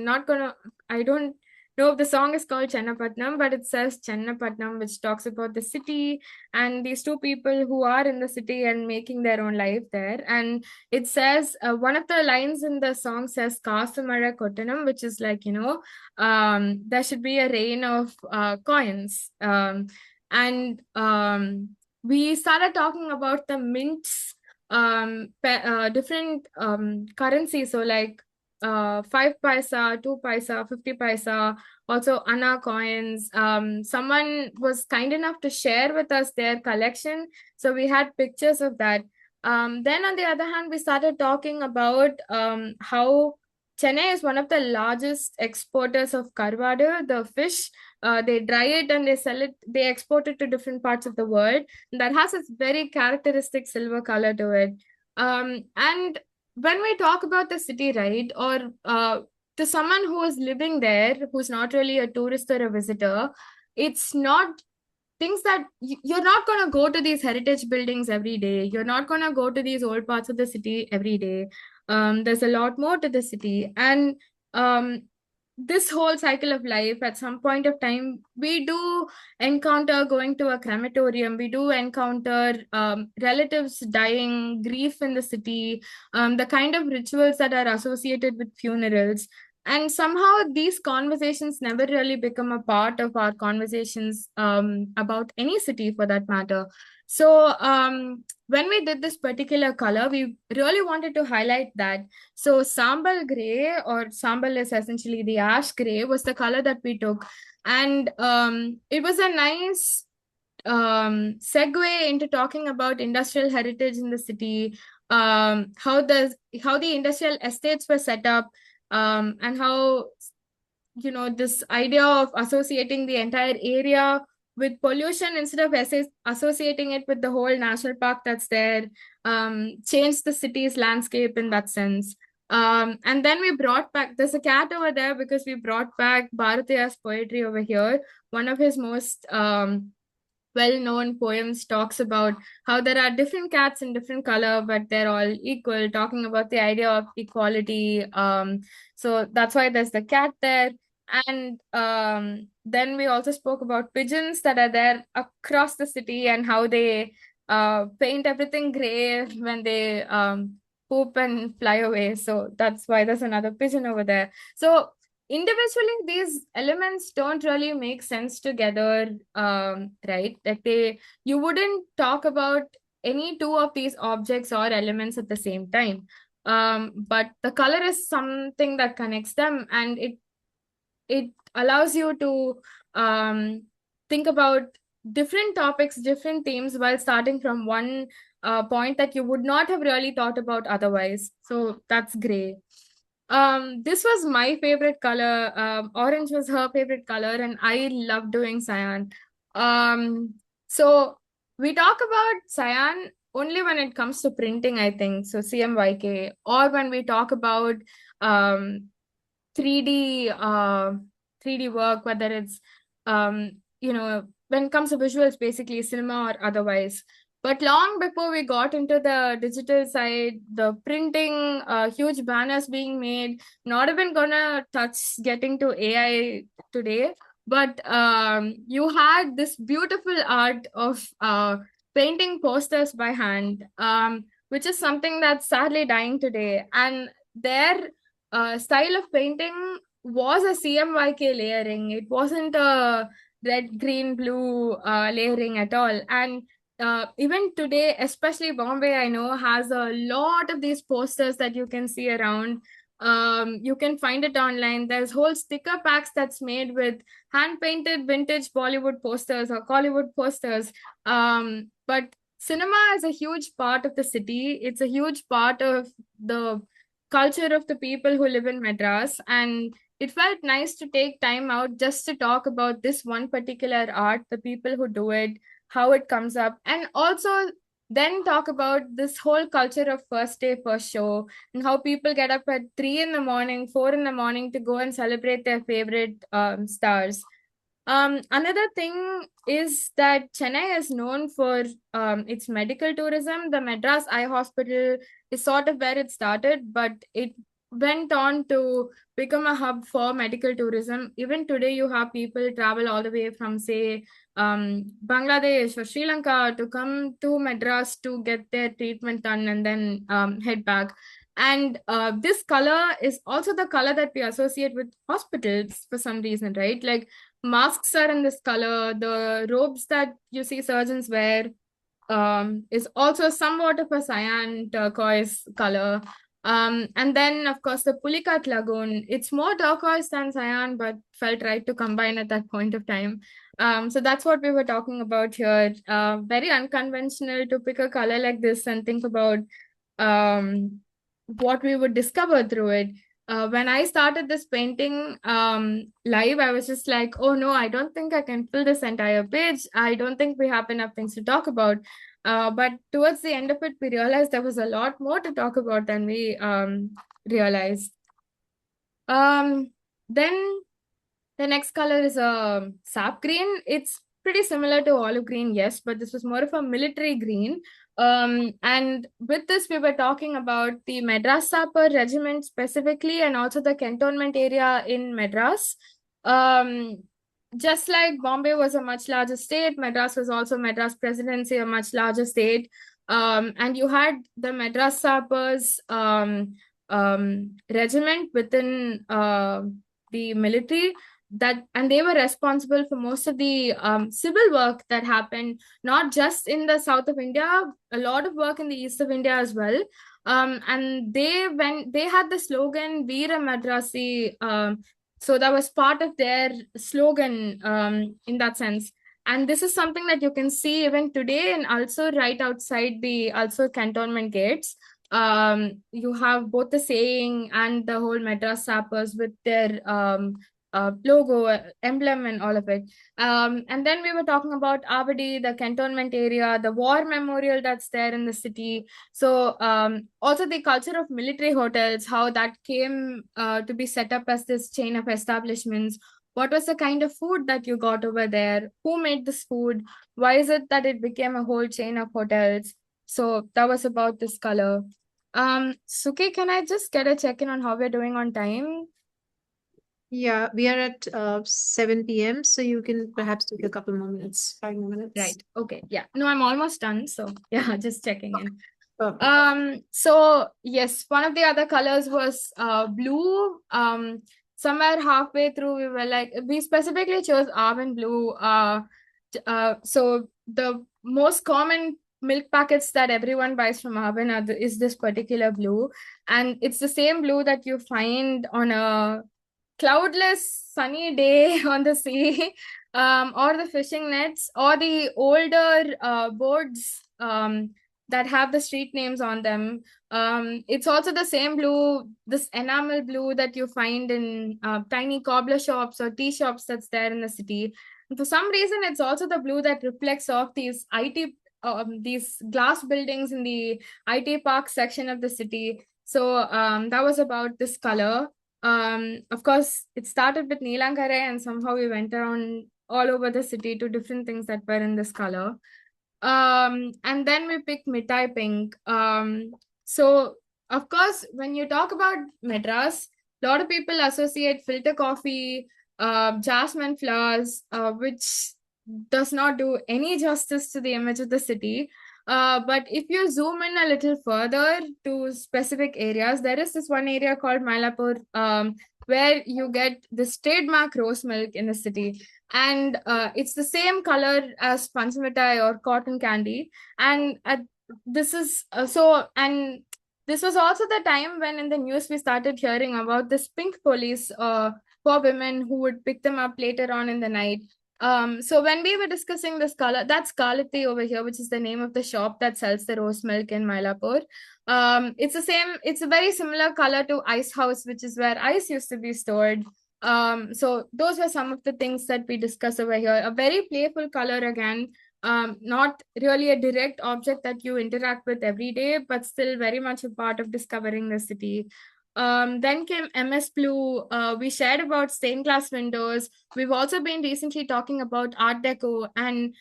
don't know if the song is called Chennapatnam, but it says Chennapatnam, which talks about the city and these two people who are in the city and making their own life there. And it says, one of the lines in the song says, Kasumara Kottanam, which is like, there should be a rain of coins. And we started talking about the mints, different currency. So like 5 paisa, 2 paisa, 50 paisa, also Anna coins. Someone was kind enough to share with us their collection. So we had pictures of that. Then on the other hand, we started talking about how Chennai is one of the largest exporters of karvadu, the fish. They dry it and they sell it, they export it to different parts of the world that has its very characteristic silver color to it. And when we talk about the city, right, or to someone who is living there, who's not really a tourist or a visitor, it's not things that you're not going to go to these heritage buildings every day. You're not going to go to these old parts of the city every day. There's a lot more to the city. And um, this whole cycle of life, at some point of time, we do encounter going to a crematorium. We do encounter relatives dying, grief in the city, the kind of rituals that are associated with funerals. And somehow these conversations never really become a part of our conversations about any city for that matter. So when we did this particular color, we really wanted to highlight that. So sambal gray, or sambal is essentially the ash gray, was the color that we took. And it was a nice segue into talking about industrial heritage in the city, how the industrial estates were set up, and how this idea of associating the entire area with pollution instead of associating it with the whole national park that's there, changed the city's landscape in that sense. And then we brought back, there's a cat over there because we brought back Bharatiya's poetry over here. One of his most well-known poems talks about how there are different cats in different color, but they're all equal, talking about the idea of equality. So that's why there's the cat there. And then we also spoke about pigeons that are there across the city and how they paint everything gray when they poop and fly away. So that's why there's another pigeon over there. So individually, these elements don't really make sense together, right? Like you wouldn't talk about any two of these objects or elements at the same time. But the color is something that connects them, and it allows you to think about different topics, different themes, while starting from one point that you would not have really thought about otherwise. So that's great. This was my favorite color. Orange was her favorite color, and I love doing cyan. So we talk about cyan only when it comes to printing, I think. So CMYK, or when we talk about um 3D 3D work, whether it's when it comes to visuals, basically cinema or otherwise. But long before we got into the digital side, the printing, huge banners being made, not even gonna touch getting to AI today. But you had this beautiful art of painting posters by hand, which is something that's sadly dying today. And their style of painting was a CMYK layering. It wasn't a red, green, blue layering at all. And even today, especially Bombay, I know, has a lot of these posters that you can see around. You can find it online. There's whole sticker packs that's made with hand painted vintage Bollywood posters or Collywood posters. But cinema is a huge part of the city. It's a huge part of the culture of the people who live in Madras. And it felt nice to take time out just to talk about this one particular art, the people who do it, how it comes up, and also then talk about this whole culture of first day, first show, and how people get up at 3 in the morning, 4 in the morning to go and celebrate their favorite stars. Another thing is that Chennai is known for its medical tourism. The Madras Eye Hospital is sort of where it started, but it went on to become a hub for medical tourism. Even today, you have people travel all the way from, say, Bangladesh or Sri Lanka to come to Madras to get their treatment done and then head back. And this color is also the color that we associate with hospitals for some reason, right? Like masks are in this color. The robes that you see surgeons wear is also somewhat of a cyan turquoise color. And then, of course, the Pulicat Lagoon, it's more turquoise than cyan, but felt right to combine at that point of time. So that's what we were talking about here. Very unconventional to pick a color like this and think about what we would discover through it. When I started this painting live, I was just like, oh no, I don't think I can fill this entire page. I don't think we have enough things to talk about. But towards the end of it, we realized there was a lot more to talk about than we realized. Then the next color is a sap green. It's pretty similar to olive green, yes, but this was more of a military green. And with this, we were talking about the Madras Sapper Regiment specifically, and also the cantonment area in Madras. Um, just like Bombay was a much larger state, Madras was also Madras Presidency, a much larger state. And you had the Madras Sappers regiment within the military that, and they were responsible for most of the civil work that happened not just in the south of India, a lot of work in the east of India as well. And when they had the slogan Veera Madrasi, so that was part of their slogan in that sense. And this is something that you can see even today, and also right outside the also cantonment gates. You have both the saying and the whole Madras Sappers with their logo, emblem, and all of it. And then we were talking about Avadi, the cantonment area, the war memorial that's there in the city. So also the culture of military hotels, how that came to be set up as this chain of establishments. What was the kind of food that you got over there? Who made this food? Why is it that it became a whole chain of hotels? So that was about this color. Suki, can I just get a check-in on how we're doing on time? Yeah, we are at 7 p.m. So you can perhaps take a couple more minutes, 5 more minutes. Right. Okay. Yeah. No, I'm almost done. So yeah, just checking in. Perfect. So yes, one of the other colors was blue. Somewhere halfway through, we were like, we specifically chose almond blue. So the most common milk packets that everyone buys from Arvin is this particular blue, and it's the same blue that you find on a cloudless sunny day on the sea, or the fishing nets, or the older boards that have the street names on them. It's also the same blue, this enamel blue that you find in tiny cobbler shops or tea shops that's there in the city. And for some reason, it's also the blue that reflects off these IT, these glass buildings in the IT park section of the city. So that was about this color. Of course, it started with Neelankare, and somehow we went around all over the city to different things that were in this color. And then we picked Mithai Pink. So of course, when you talk about Madras, a lot of people associate filter coffee, jasmine flowers, which does not do any justice to the image of the city. But if you zoom in a little further to specific areas, there is this one area called Mylapore, where you get this trademark rose milk in the city. And it's the same color as Panch Mithai or cotton candy. And this is and this was also the time when in the news we started hearing about this pink police for women who would pick them up later on in the night. So when we were discussing this color, that's Kalati over here, which is the name of the shop that sells the rose milk in Mylapore. It's a very similar color to Ice House, which is where ice used to be stored. So those were some of the things that we discussed over here. A very playful color again, not really a direct object that you interact with every day, but still very much a part of discovering the city. Then came MS Blue. We shared about stained glass windows. We've also been recently talking about Art Deco, and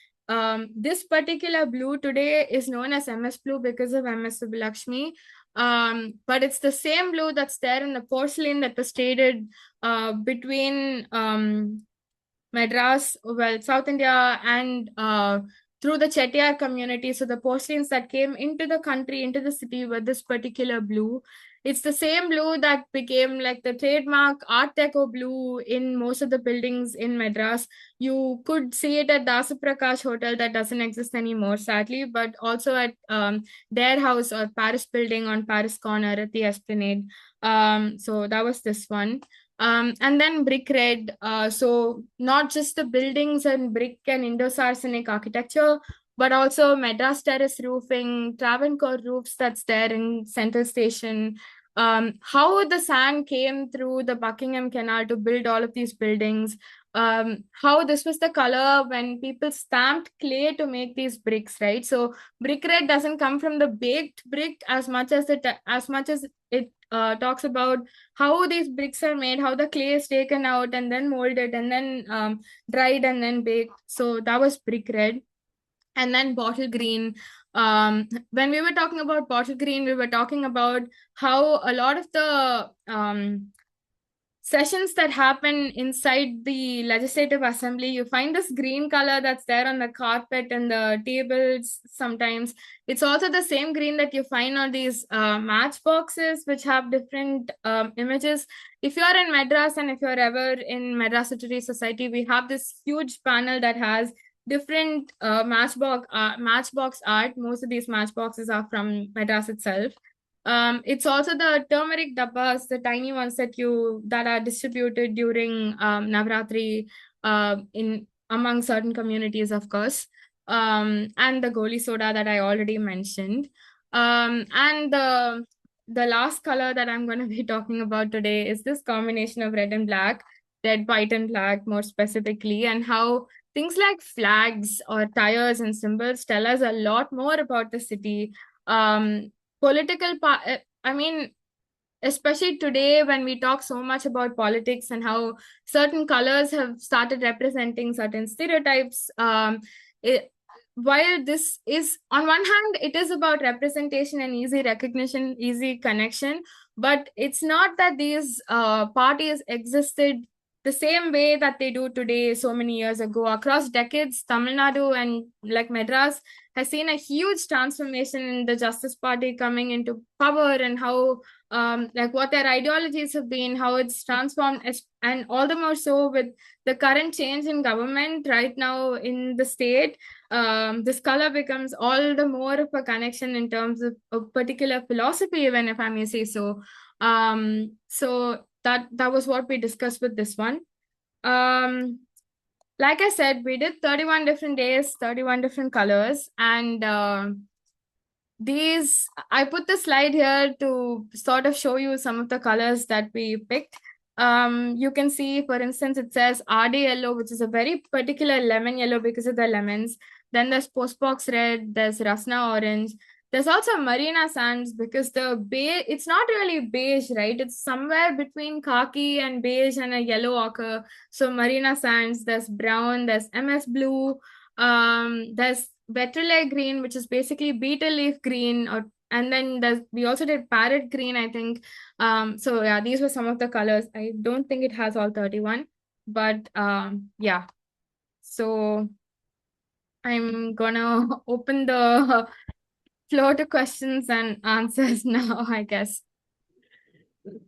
this particular blue today is known as MS Blue because of MS Subbalakshmi. But it's the same blue that's there in the porcelain that was traded between Madras, well, South India, and through the Chettiar community. So the porcelains that came into the country, into the city, were this particular blue. It's the same blue that became like the trademark Art Deco blue in most of the buildings in Madras. You could see it at Dasaprakash Hotel, that doesn't exist anymore, sadly, but also at their house or Paris building on Paris Corner at the Esplanade. So that was this one. And then brick red. So not just the buildings and brick and Indo-Saracenic architecture, but also Madras terrace roofing, Travancore roofs that's there in Central Station. How the sand came through the Buckingham Canal to build all of these buildings. How this was the color when people stamped clay to make these bricks, right? So brick red doesn't come from the baked brick as much as it talks about how these bricks are made, how the clay is taken out and then molded and then dried and then baked. So that was brick red. And then bottle green. When we were talking about bottle green, we were talking about how a lot of the sessions that happen inside the legislative assembly, you find this green color that's there on the carpet and the tables sometimes. It's also the same green that you find on these matchboxes, which have different images. If you're in Madras and if you're ever in Madras Literary Society, we have this huge panel that has different matchbox art. Most of these matchboxes are from Madras itself. It's also the turmeric dabbas, the tiny ones that are distributed during Navratri in among certain communities, of course. And the goli soda that I already mentioned. And the last color that I'm going to be talking about today is this combination of red and black, red, white, and black more specifically, and how things like flags or tires and symbols tell us a lot more about the city. I mean, especially today when we talk so much about politics and how certain colors have started representing certain stereotypes. While this is, on one hand, it is about representation and easy recognition, easy connection, but it's not that these parties existed the same way that they do today so many years ago. Across decades, Tamil Nadu and like Madras has seen a huge transformation in the Justice Party coming into power, and how like what their ideologies have been, how it's transformed, and all the more so with the current change in government right now in the state. This color becomes all the more of a connection in terms of a particular philosophy, even if I may say so. So that was what we discussed with this one. Like I said, we did 31 different days, 31 different colors, and I put the slide here to sort of show you some of the colors that we picked. You can see, for instance, it says RD yellow, which is a very particular lemon yellow because of the lemons. Then there's postbox red, there's Rasna orange. There's also Marina Sands because it's not really beige, right? It's somewhere between khaki and beige and a yellow ochre. So Marina Sands, there's brown, there's MS blue, there's Vetrille green, which is basically beetle leaf green, and then we also did parrot green, I think. So yeah, these were some of the colors. I don't think it has all 31, but yeah. So I'm gonna open the floor to questions and answers now, I guess.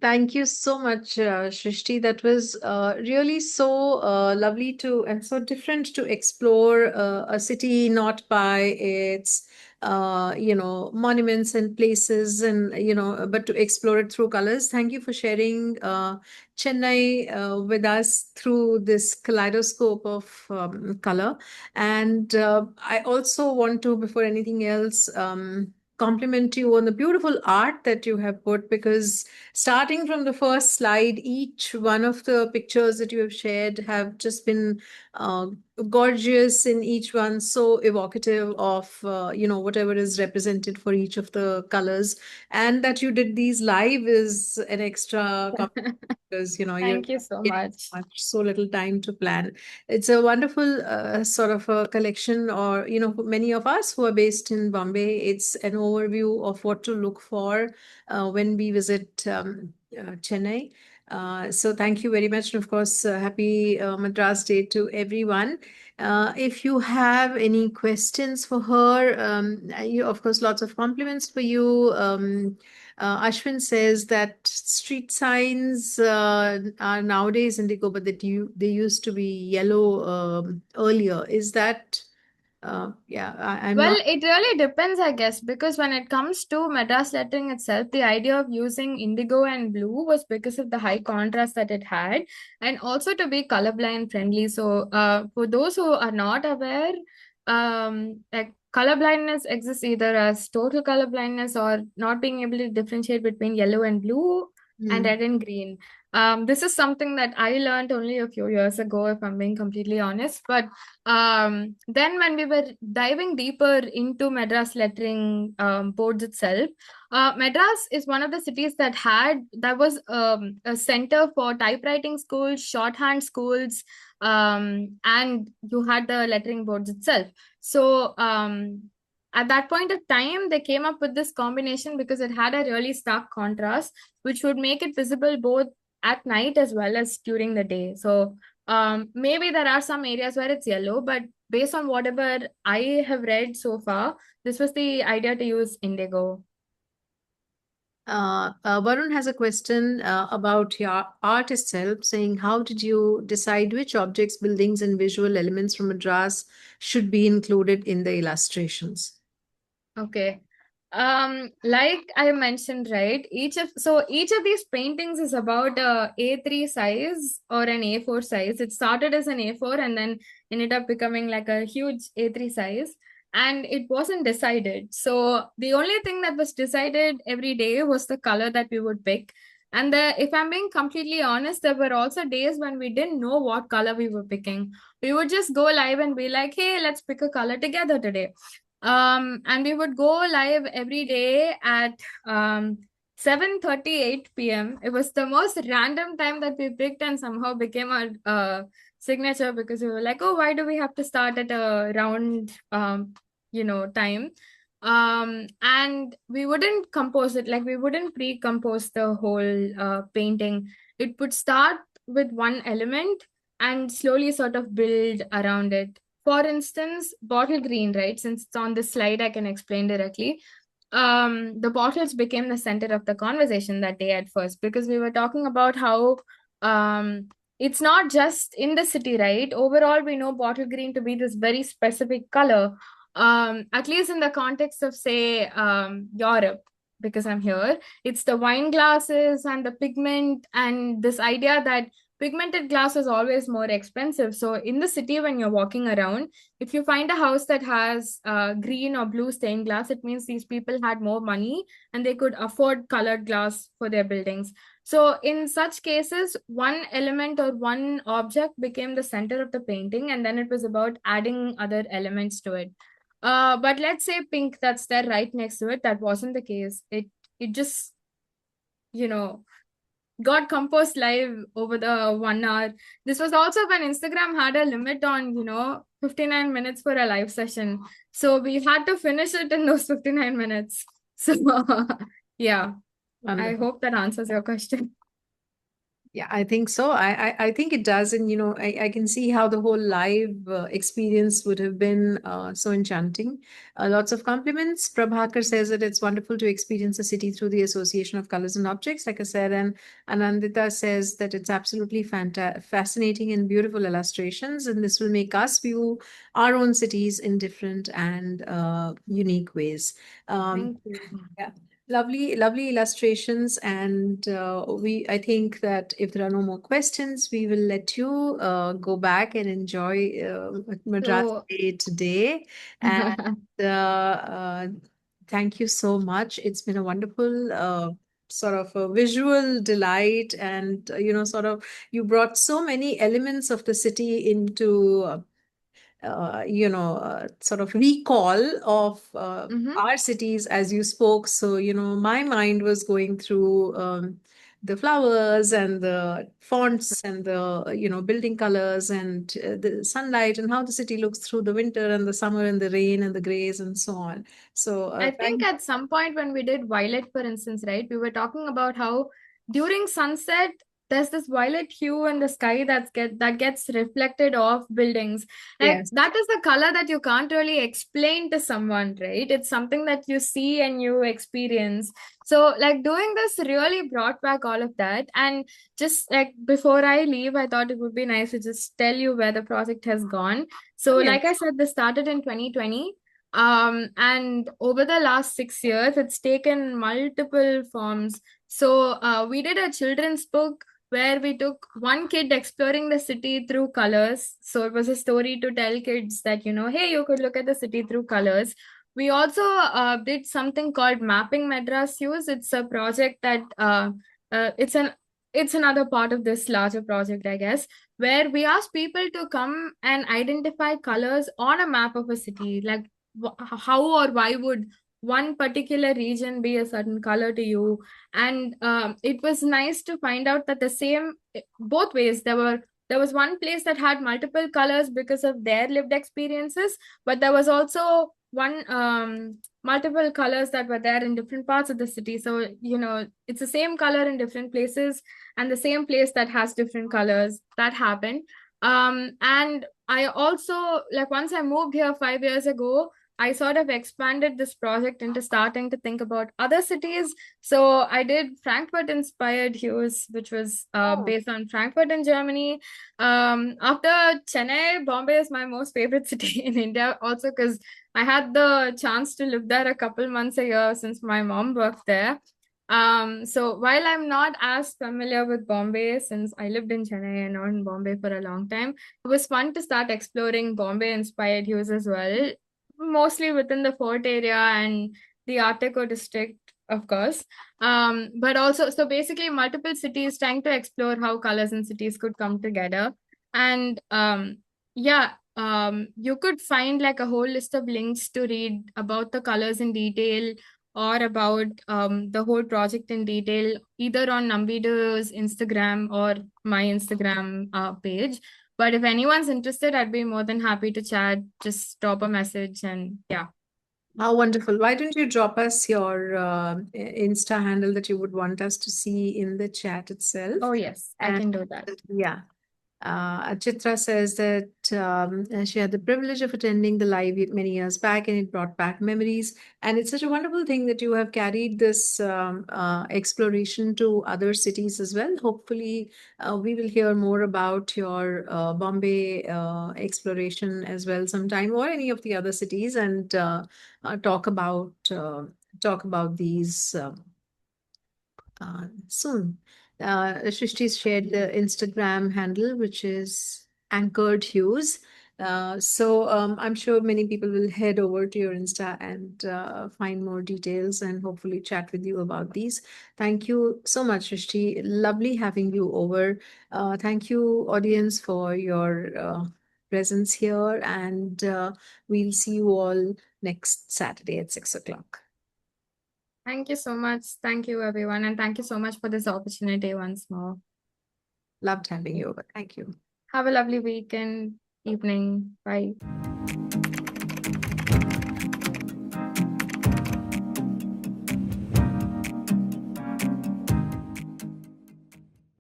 Thank you so much, Shrishti. That was really so lovely and so different to explore a city not by its, monuments and places, and but to explore it through colors. Thank you for sharing Chennai with us through this kaleidoscope of color. And I also want to, before anything else, compliment you on the beautiful art that you have put, because starting from the first slide, each one of the pictures that you have shared have just been gorgeous in each one, so evocative of whatever is represented for each of the colors. And that you did these live is an extra because you're Thank you so getting much. so little time to plan. It's a wonderful sort of a collection, or for many of us who are based in Bombay, it's an overview of what to look for when we visit Chennai. So thank you very much, and of course, happy Madras Day to everyone. If you have any questions for her, of course, lots of compliments for you. Ashwin says that street signs are nowadays indigo, but they used to be yellow earlier. Is that? Yeah, I'm Well, not. it really depends, I guess, because when it comes to Madras lettering itself, the idea of using indigo and blue was because of the high contrast that it had, and also to be colorblind friendly. So, for those who are not aware, like color blindness exists either as total color blindness or not being able to differentiate between yellow and blue and Hmm. red and green. This is something that I learned only a few years ago, if I'm being completely honest. But then when we were diving deeper into Madras lettering boards itself, Madras is one of the cities that was a center for typewriting schools, shorthand schools, and you had the lettering boards itself. So at that point of time, they came up with this combination because it had a really stark contrast, which would make it visible both at night as well as during the day. So maybe there are some areas where it's yellow, but based on whatever I have read so far, this was the idea to use indigo. Varun has a question about your art itself, saying, how did you decide which objects, buildings, and visual elements from Madras should be included in the illustrations? Okay. Like I mentioned, right, each of these paintings is about a A3 size or an A4 size. It started as an A4 and then ended up becoming like a huge A3 size. And it wasn't decided. So the only thing that was decided every day was the color that we would pick. And if I'm being completely honest, there were also days when we didn't know what color we were picking. We would just go live and be like, hey, let's pick a color together today. And we would go live every day at 7:38 p.m. It was the most random time that we picked and somehow became our signature because we were like, oh, why do we have to start at a round time? And we wouldn't compose it, like we wouldn't pre-compose the whole painting. It would start with one element and slowly sort of build around it. For instance, bottle green, right? Since it's on this slide, I can explain directly. The bottles became the center of the conversation that day at first because we were talking about how um, it's not just in the city, right? Overall, we know bottle green to be this very specific color, at least in the context of, say, Europe, because I'm here. It's the wine glasses and the pigment, and this idea that pigmented glass is always more expensive. So in the city, when you're walking around, if you find a house that has green or blue stained glass, it means these people had more money and they could afford colored glass for their buildings. So in such cases, one element or one object became the center of the painting, and then it was about adding other elements to it. But let's say pink that's there right next to it, that wasn't the case. It just, you know, got composed live over the 1 hour. This was also when Instagram had a limit on, 59 minutes for a live session. So we had to finish it in those 59 minutes. So, yeah, I Wonderful. hope that answers your question. Yeah, I think so. I think it does. And, I can see how the whole live experience would have been so enchanting. Lots of compliments. Prabhakar says that it's wonderful to experience a city through the association of colors and objects, like I said. And Anandita says that it's absolutely fascinating and beautiful illustrations. And this will make us view our own cities in different and unique ways. Thank you. Yeah. Lovely, lovely illustrations. And I think that if there are no more questions, we will let you go back and enjoy Madras So, Day today. And thank you so much. It's been a wonderful sort of a visual delight. And, sort of you brought so many elements of the city into sort of recall of Mhm. our cities as you spoke. So, my mind was going through the flowers and the fonts and the, building colors and the sunlight and how the city looks through the winter and the summer and the rain and the grays and so on. So, I think at some point when we did Violet, for instance, right, we were talking about how during sunset there's this violet hue in the sky that gets reflected off buildings. Like yes. that is the color that you can't really explain to someone, right? It's something that you see and you experience. So like doing this really brought back all of that. And just like before I leave, I thought it would be nice to just tell you where the project has gone. So Yes. like I said, this started in 2020. And over the last 6 years, it's taken multiple forms. So we did a children's book where we took one kid exploring the city through colors. So it was a story to tell kids that, hey, you could look at the city through colors. We also did something called Mapping Madras Hues. It's a project that it's another part of this larger project, I guess, where we ask people to come and identify colors on a map of a city. Like how or why would one particular region be a certain color to you? And it was nice to find out that the same both ways. There was one place that had multiple colors because of their lived experiences, but there was also one multiple colors that were there in different parts of the city. So it's the same color in different places, and the same place that has different colors. That happened. And I also, like, once I moved here 5 years ago, I sort of expanded this project into starting to think about other cities. So I did Frankfurt inspired hues, which was based on Frankfurt in Germany. After Chennai, Bombay is my most favorite city in India, also because I had the chance to live there a couple months a year since my mom worked there. So while I'm not as familiar with Bombay since I lived in Chennai and not in Bombay for a long time, it was fun to start exploring Bombay inspired hues as well, mostly within the Fort area and the Art Deco district, of course. But also, so basically, multiple cities trying to explore how colors in cities could come together. And you could find like a whole list of links to read about the colors in detail or about the whole project in detail, either on Nambido's Instagram or my Instagram page. But if anyone's interested, I'd be more than happy to chat. Just drop a message and yeah. How wonderful. Why don't you drop us your Insta handle that you would want us to see in the chat itself? Oh, yes, I can do that. Yeah. Chitra says that she had the privilege of attending the live many years back and it brought back memories. And it's such a wonderful thing that you have carried this exploration to other cities as well. Hopefully, we will hear more about your Bombay exploration as well sometime, or any of the other cities, and talk about these soon. Shrishti's shared the Instagram handle, which is Anchored Hues. So I'm sure many people will head over to your Insta and find more details and hopefully chat with you about these. Thank you so much, Shrishti. Lovely having you over. Thank you, audience, for your presence here. And we'll see you all next Saturday at 6 o'clock. Thank you so much. Thank you, everyone. And thank you so much for this opportunity once more. Loved having you over. Thank you. Have a lovely weekend, evening. Bye.